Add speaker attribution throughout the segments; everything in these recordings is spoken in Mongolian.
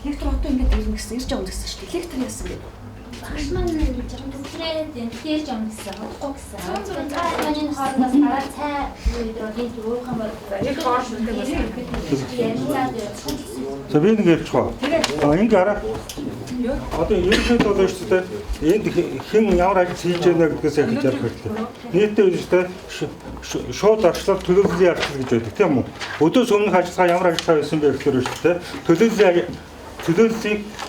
Speaker 1: Лектор одоо ингэж ирнэ гэсэн ирж явна гэсэн шүү дээ. Лектор яасан бэ?
Speaker 2: Багш маань гэж байгаа төгсрээд ирж явна гэсэн бодохгүй гэсэн. Цааны хоорондоос гараад цай өдрөгийн өөрхөн бол их хоорш үүдэг байсан.
Speaker 3: За би нэг ярьчих гоо. Ингээ хараа. Одоо ерөнхийдөө бол шүү дээ. Энд хэн ямар ажил хийж байна гэдгээс яг ярьж хэрэгтэй. Нийтдээ шүү дээ шууд арчлал төлөвлөлийн арчлал гэж байдаг тийм үү? Өдөөс өмнөх ажиллагаа ямар ажиллагаа байсан бэ гэхээр шүү дээ. Төлөвлөлийн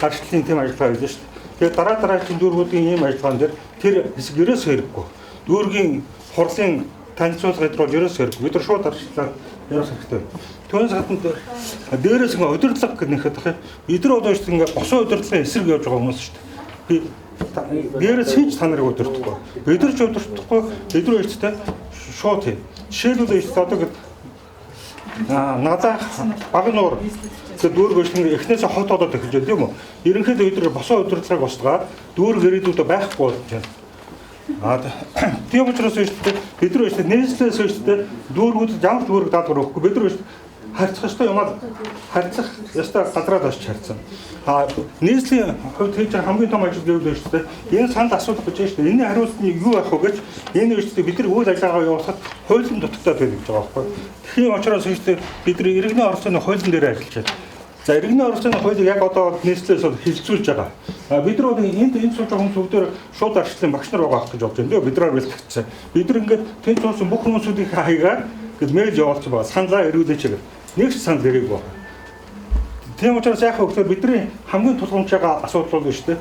Speaker 3: арчлалын тийм ажиллагаа байсан шүү дээ. Тэгээд дараагийн дүүргүүдийн ийм ажиллагаан дээр тэр хэсэг ерөөсөө хэрэггүй. Дүүргийн хурлын танилцуулгад бол ерөөсөө хэрэггүй. Бид нар шууд арчлалаар ярих хэрэгтэй. Түүнээс гадна дээрээс ингээ удирдлага гэх нэхэд бах. Бид нар одоо шүү дээ ингээ босоо удирдлагын эсрэг явж байгаа хүмүүс шүү дээ. Би дээрээс хийж та нарыг удирдахгүй. Бид нар ч удирдахгүй. Бид нар өөрсдөө шууд хий. Жишээлбэл одоо надаа баг нуур тэгээд дүүргөөс эхнээсээ хот одоод эхэлж байна тийм үү? Ерөнхийдөө өдрөөр босоо удирдлагыг босдгаа дүүрэг ирээдүйдээ байхгүй болж байна. Тийм учраас бид нар нээслээс дүүргүүд ямар дүүрэг даалгавар өгөхгүй бид нар харьцах ёстой юм аа харьцах ёстой газраад очиж харьцсан. Нийслэлийн хувьд хийж байгаа хамгийн том ажил гэвэл шүү дээ. Энэ санд асуудал гэж байна шүү дээ. Энийн хариулт нь юу байх вэ гэж энэ шүү дээ бид нар үйл ажиллагаа явуулахад хуулийн дутагтай байх гэж байгаа байхгүй. Тийм учраас шүү дээ бид нар иргэний оролцооны хуулийн дээр ажиллаж байна. За иргэний оролцооны хуулийг яг одоо нийслэлээс бол хилцүүлж байгаа. Бид нар энд сууж байгаа хүмүүс бүгдээр шууд арчлалын багш нар байгаа гэж бодож байна. Тийм бид нар бэлтгэсэн. Бид нар ингээд тэнд суусан бүх хүмүүсүүдийн хаягаар гэд мэйл явуулсан байгаа. Саналаа эргүүлээч гэдэг. Нэг ч санал ирээгүй байна. Тийм учраас яг хөөхөөр бидний хамгийн тулгамж байгаа асуудал бол шүү дээ.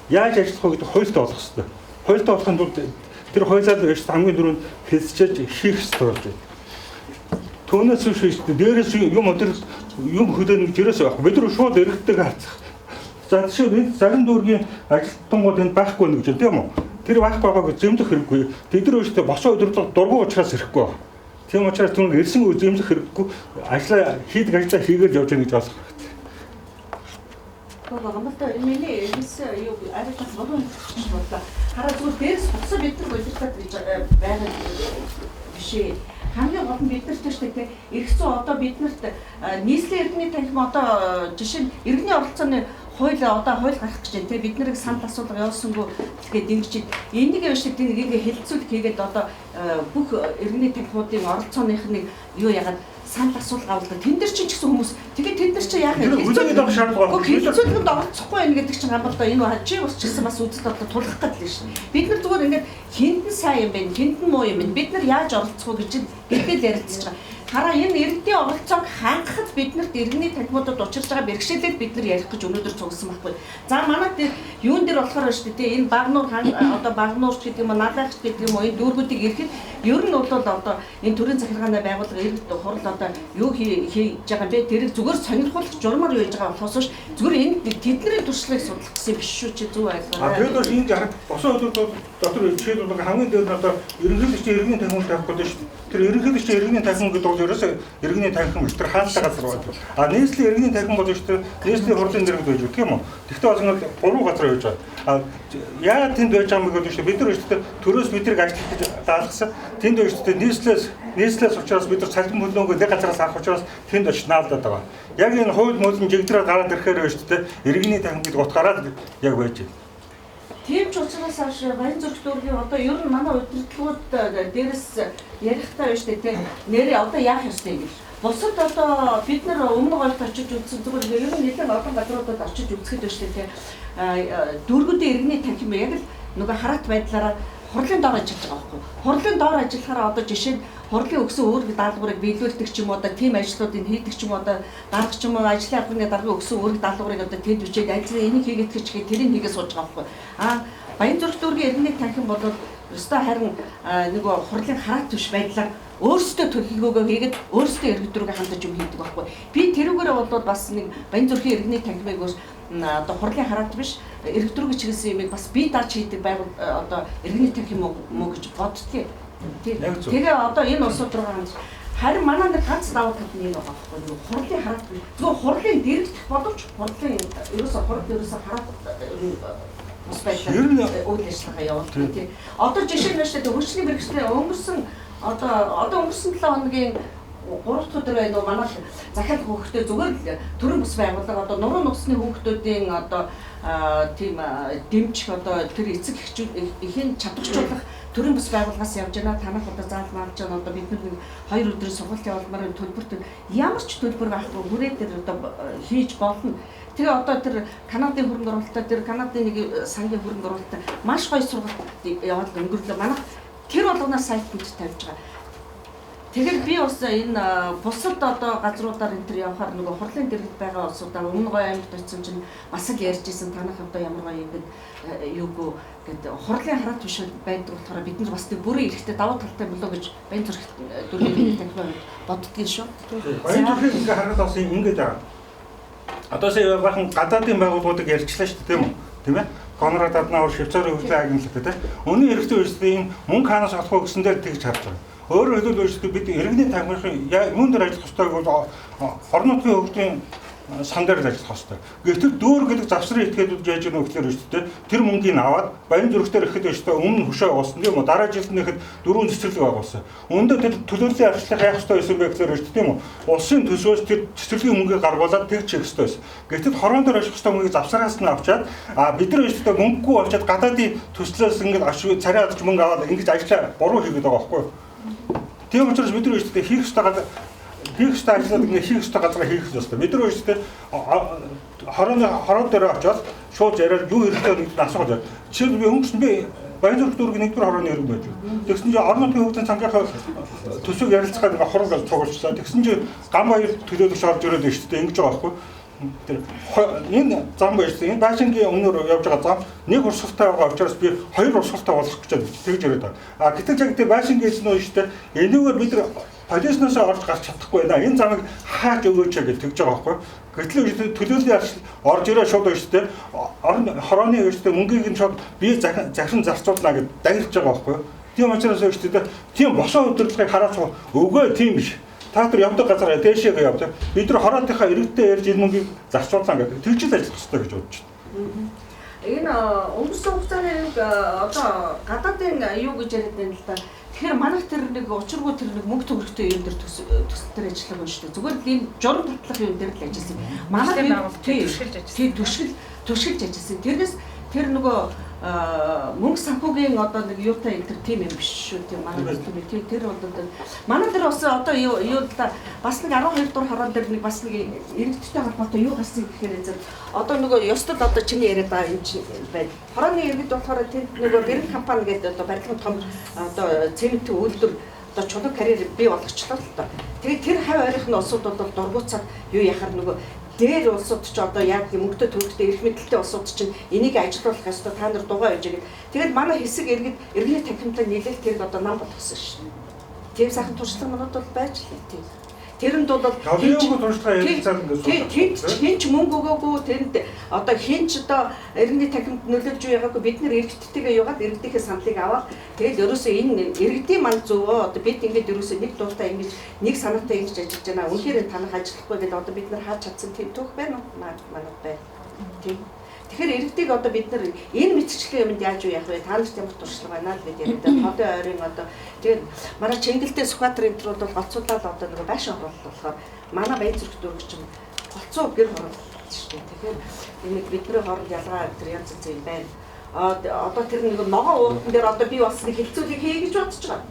Speaker 3: Яаж ажиллах вэ гэдэг хуультай болох хэрэгтэй. Хуультай болохын тулд тэр хуулиар хамгийн дөрөнд хэлцэж хийх хэрэгтэй болж байна. Түүнээс шүү дээ. Дээрээс юм хөдөөнө гэж ерөөсөө байхгүй. Бид нар шууд эргэдэг хацах. За жишээ нь зарим дүүргийн ажилтнууд энд байхгүй нэг гэж тийм үү? Тэр байхгүй байгааг зэмлэх хэрэггүй. Тэд нар шүү дээ босоо өдрөөр дургуй уучраас ирэхгүй байна. Тийм учраас түнг ирсэн үзэмжлэх хэрэггүй ажиллаа хийгээд явж байгаа гэж байна.
Speaker 1: Гомдолтой миний эрдэс юу арайч болон бодлоо. Хараа зүгээр дээрс босоо бид нар удирдах гэж байгаа биш ээ. Хамгийн гол нь бид нарт шүү дээ эрх зүйн одоо биднэрт нийслэлийн иргэний танхим одоо жишээ нь иргэний оролцооны хууль одоо хууль гарах гэж байна те бид нарыг санал асуулга явуулсангүй тэгээд ингэж энийг юу шиг энийг хэлэлцүүлэх хийгээд одоо бүх иргэний танхимуудын оролцооных нь юу ягаад санал асуулга авалдаг. Тэн дээр чинь ч гэсэн хүмүүс тэгээд тэд нар чинь яах вэ? Хэлэлцүүлэхэд оролцохгүй байх гэдэг чинь гамбалдаа энэ чи бас ч гэсэн бас үзэл бодлоо тулах гэдэг л шин. Бид нар зүгээр ингээд хиндэн сайн юм бэ, хиндэн муу юм бэ? Бид нар яаж оролцох вэ гэж гэдэл ярилцж байгаа. Хараа энэ иргэдийн оролцоог хангахад биднэрт иргэний танхимуудад учирж байгаа бэрхшээлээр бид нар ярих гэж өнөөдөр цугсан байхгүй. За манайд юун дээр болохоор шүү дээ энэ багнуур одоо багнуурч гэдэг юм уу наадаач гэдэг юм уу энэ дүүргүүдийг ирэхэд ер нь бол одоо энэ төрийн захиргааны байгууллага иргэд хурал одоо юу хийж байгаа юм бэ? Тэрийг зүгээр сонирхуулах журмаар юу хийж байгаа болохоос зүгээр энэ тэдний туршлагыг судлах гэсэн биш шүү чи зөв ойлгоо.
Speaker 3: Тэгээд бол энд яг босоо өдрүүд дотор жишээлбэл хамгийн дээр нь одоо ерөнхийдөө иргэний танхим тавих гэдэг шүү дээ. Тэр ерөнхийдөө иргэний танхим гэдэг ерөөсөө иргэний танхим биш тэр хаалттай газар байна. Нийслэлийн иргэний танхим бол шүү дээ. Нийслэлийн хурлын дэргэд байж байгаа тийм үү? Тэгтээ бас ингээд буруу газар байж байгаа. Яагаад тэнд байж байгаа юм бэ гэдэг шүү дээ. Бид нар шүү дээ төрөөс бидрийг ажиллах гэж даалгасан. Тэнд байж шүү дээ нийслэлээс учраас бид нар цалин хөлөөнгөө нэг газараас авах учраас тэнд очиж наалдаад байгаа. Яг энэ хууль мөлн жигдрээр гараад ирэхээр байж шүү дээ. Иргэний танхим гэдэг утгаараа яг байж байна.
Speaker 1: Тийм ч учраас баян зүрх дүүргийн одоо ер нь манай удирдлагууд дээрээс ярихтаа байна шүү дээ. Нэрээ одоо яах ёстой юм бэ? Бусад одоо бид нар өмнө гоолд очиж үзсэн зүгээр ер нь нэлээд олон газруудад очиж үзэхэд байна шүү дээ. Дүүргүүдийн иргэний танхим яг л нөгөө хараат байдлаараа хурлын доор ажиллаж байгаа байхгүй. Хурлын доор ажиллахаараа одоо жишээ нь хурлын өгсөн өөрөг даалгаврыг биелүүлдэг ч юм уу одоо тим ажлуудыг хийдэг ч юм уу одоо дарга ч юм уу ажлын албаны дарга өгсөн өөрөг даалгаврыг одоо тэд бичээд ажлын энийг хийгээд гэж тэрийг хийгээд сууж байгаа байхгүй. Баян зүрх дүүргийн иргэний танхим бол өстой харин нөгөө хурлын хараат биш байдлаар өөрсдөө төлөвлөгөөгөө хийгээд өөрсдөө иргэд рүүгээ хандаж юм хийдэг байхгүй. Би тэрүүгээрээ бол бас нэг баян зүрхийн иргэний танхимыг одоо хурлын хараат биш иргэд рүү чиглэсэн юмыг бас би дааж хийдэг байгуул одоо иргэний танхим муу гэж боддгийг. Тэгээ одоо энэ улсууд руу харин манай нэг ганц давуу тал нь байгаа байхгүй юу? Хурлын хараат биш. Зөвхөн хурлын дэрэгдэх боловч хурлын ерөөсө хараат бас байлаа үйл ажиллагаа явуулдаг тийм. Одоо жишээ нь шүү дээ хөгжлийн бэрхшээлээ өнгөрсөн одоо өнгөрсөн 7 хоногийн 3 дахь өдөр энэ манай захиалах хүүхдээ зүгээр л төрийн бас байгууллага одоо нуруу нухсны хүүхдүүдийн одоо тийм дэмжих одоо тэр эцэг эхийн чадварчлах төрийн бас байгууллагаас явж байна. Танах одоо заалт маалж байгаа одоо бид нэг 2 өдрийн сургалт явуулмаар төлбөрт ямар ч төлбөр байхгүй хүрээ дээр одоо хийж болно. Тэгээ одоо тэр Канадын хөрөнгө оруулалтаа тэр Канадын нэг сангийн хөрөнгө оруулалтаа маш гоё сургалт яваад өнгөрлөө. Манай тэр болгоноос сайт бид тавьж байгаа. Тэгэхээр би бас энэ бусад одоо газруудаар энэ төр явахаар нөгөө хурлын дэргэд байгаа улсуудаар өмнө гой аймагт очсон чинь бас л ярьж исэн танах одоо ямар гоё ингэдэг юугүй гэдэг хурлын хараат тушаал байдаг болохоор бид нар бас тэг бүрэн эрэхтэй давуу талтай болоо гэж Баян зүрх дөрвийн танхимаа боддгийн шүү.
Speaker 3: Баян зүрхийг ингээ харахад бас ингэж байгаа. Одоо сая бахан гадаадын байгууллагуудыг ярьчлаа шүү дээ тийм үү? Тийм ээ? Конрад Аденауэр Швейцарын хөгжлийн агентлаг гэдэг. Өнөө эрэгтэй үйлчлэлийн мөнгө хаанаас олох вэ гэсэн дээр тэгж харж байгаа. Өөрөөр хэлбэл бид иргэний тахимын юун дээр ажиллах ёстой бол орон нутгийн хөгжлийн сан дээр ажиллах ёстой. Гэвч дөөр гэдэг завсрын этгээдүүд яаж ийм өгөхлөр шүү дээ. Тэр мөнгийг аваад Баян зүрхтэр ирэхэд өштэй өмнө хөшөө оолсон тийм үү? Дараа жилийнхэд 4 цэцэрлэг байгуулсан. Үүндээ тэр төлөөллийн арчлах яах ёстой байсан бэ гэхээр шүү дээ тийм үү? Улсын төсвөөс тэр цэцэрлэгийн мөнгийг гаргуулад тэгж хийх ёстой байсан. Гэвч хорон дээр ажиллах ёстой мөнгийг завсраас нь авчаад бид нар шүү дээ мөнгөгүй авчаад гадаадын төслөөс ингээд царай авч мөнгө аваад ингэж ажиллаа буруу хийгээд байгаа байхгүй юу? Тийм учраас бид нар өөрсдөө хийх ёстой ажлууд ингээ хийх ёстой газар хийх ёстой. Бид нар өөрсдөө хорон дээр очиод шууд яриад юу хэрэгтэй гэдгийг асууж байна. Жишээлбэл би өнгөрсөн би Баян зүрх дүүргийн 1-р хорооны иргэн байж байна. Тэгсэн чинь орон нутгийн хөгжлийн цангийнхаа төсвийг ярилцахад ингээ хорол цугулчлаа. Тэгсэн чинь гам баяр төлөөлөгч орж ирээд байна шүү дээ. Ингэж байгаа байхгүй. Тэр энэ зам байж энэ байшингийн өмнөр явж байгаа зам нэг урсгалтай байгаа учраас би 2 урсгалтай болох гэж тэгж яриад байгаа. Гэтэл яг тэр байшингийн эзэн үү шүү дээ. Энэгээр бид нар полисноос орж гарч чадахгүй байна. Энэ замыг хааж өгөөч гэж тэгж байгаа байхгүй. Гэтэл төлөөллийн ажил орж ирээ шууд шүү дээ. Хорооны өөртөө мөнгийг нь шууд би захин зарцуулна гэж дагилж байгаа байхгүй. Тийм учраас шүү дээ. Тийм босоо удирдлагыг хараач өгөө тийм биш. Та тэр явдаг газар дээшээ явдаг. Бид нар хороотынхаа иргэдтэй ярьж энэ мөнгийг зарцуулсан гэдэг. Тэгж л ажиллах хэрэгтэй гэж бодож байна.
Speaker 1: Энэ өнгөрсөн хугацааны нэг одоо гадаадын юу гэж яриад байна л да. Тэгэхээр манайх тэр нэг учиргүй тэр нэг мөнгө төгрөгтэй юм дээр төсөлтөр ажиллах юм шүү дээ. Зүгээр л ийм журам татлах юм дээр л ажилласан. Манай түшгэлж ажилласан. Тэрнээс тэр нөгөө мөнгө санхүүгийн одоо нэг юутай энэ тим юм биш шүү тийм манай тэр бол манай дээр бас одоо юу л да бас нэг 12 дугаар хорон дээр нэг бас нэг иргэдтэй холбоотой юу гарсан гэхээр зэрэг одоо нөгөө ёстол одоо чиний яриад байгаа юм чи байна. Хорооны иргэд болохоор тэр нөгөө бэрэн компани гэдэг одоо барилгын том одоо цементийн үйлдвэр одоо чулуу карьер бий болгочлоо л доо. Тэгээд тэр хав ойрын улсууд бол дургуцаад юу яхаар нөгөө дээр улсууд ч одоо яг мөнгөтэй төгөлтэй эрх мэдэлтэй улсууд чинь энийг ажилуулах ёстой та нар дугаа явж байгаа. Тэгээд манай хэсэг иргэний танхимтай нийлэл тэрг одоо нам болгосон шин. Тийм сайхан туршлага манад бол байж л тийм. Тэрэнд бол хинч мөнгө өгөөгүй тэрэнд одоо хинч одоо иргэний танхимд нөлөөлж байгаагүй бид нар иргэдтэйгээ яваад иргэдийнхээ саналыг аваад тэгээд ерөөсөө энэ иргэдийн манд зөвөө одоо бид ингээд ерөөсөө нэг дуртай ингэж нэг санаатай ингэж ажиллаж байна. Үнэхээр танах ажиллахгүй гэдэг одоо бид нар хаач чадсан тийм түүх байна уу? Манад байна. Тийм. Тэгэхээр иргэдийг одоо бид нар энэ мэтчлийн юмд яаж юу яах вэ? Та нарт ямар туршлага байна л бид яриад байна. Хотын ойрын одоо тэгээд манай Чингэлтэй Сүхбаатар энэ төр бол голцуулаад одоо нэг байшин оруулалт болохоор манай Баян зүрх дүүрэг чинь голцоо гэр оруулалт шүү дээ. Тэгэхээр энэ бидний хооронд ялгаа тэр янз янз юм байна. Одоо тэр нэг ногоон уудан дээр одоо би бас нэг хэлцүүлэг хий гэж бодож байгаа.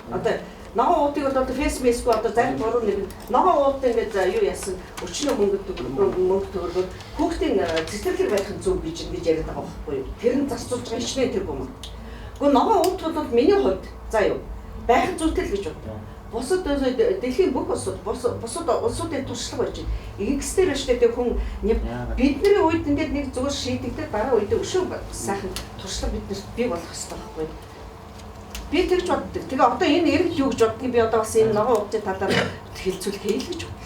Speaker 1: Одоо ногоон уудыг бол одоо фэйсбүүк одоо зарим буруу нэг ногоон ууд ингээд юу яасан өчнөө мөнгө төгрөгөөр хүүхдийн цэцэрлэг байх нь зөв гэж яриад байгаа байхгүй юу. Тэр нь зарцуулж байгаа хичнээн тэр юм. Гэхдээ ногоон ууд бол миний хувьд за юу байх зүйтэй л гэж бодлоо. Бусад дэлхийн бүх бусад улсуудын туршлага байж байна. Ингэснээр шүү дээ хүн бидний үед ингээд нэг зүгээр шийдэгдээд дараа үед өшөө сайхан туршлага биднэрт бий болох хэрэгтэй байхгүй юу. Би тэгж боддог. Тэгээ одоо энэ эрэг юу гэж боддгийг би одоо бас энэ ногоон уудын талаар хэлцүүлэх хийл гэж бодлоо.